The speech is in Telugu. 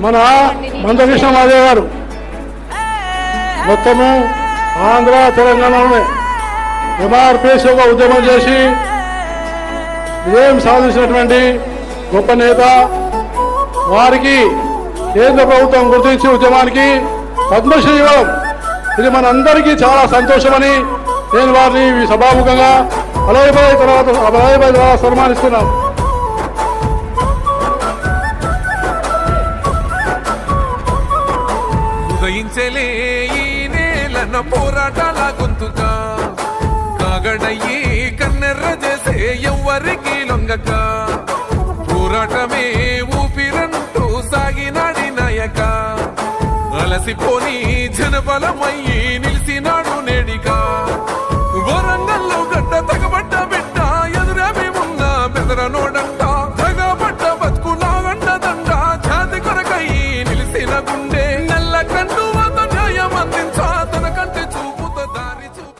మన మందకృష్ణ మాదేవ్ గారు మొత్తము ఆంధ్ర తెలంగాణలోనే ఎంఆర్పిఎస్ ఒక ఉద్యమం చేసి విజయం సాధించినటువంటి గొప్ప నేత. వారికి కేంద్ర ప్రభుత్వం గుర్తించి ఉద్యమానికి పద్మశ్రీ ఇవ్వడం ఇది మనందరికీ చాలా సంతోషమని నేను వారిని సభాముఖంగా అలయబాయ్ ద్వారా సన్మానిస్తున్నాం. ఉదయించలే ఈ నేలన పోరాటాల గొంతుగా కాగడయ్యి కన్నెర్ర చేసే ఎవ్వరికి లొంగక పోరాటమే ఊపిరంటూ సాగినాడి నాయక అలసిపోని జనబలమయ్యి నిలిచినాడు నేడిగా వరంగల్లో గడ్డ తగబడ్డ బిడ్డ ఎదురేమి ఉన్న బెదరనోడంట తగబడ్డ బతుకు నాగండ దండ జాతి కొరకై నిలిసిన గుండె నల్ల కండు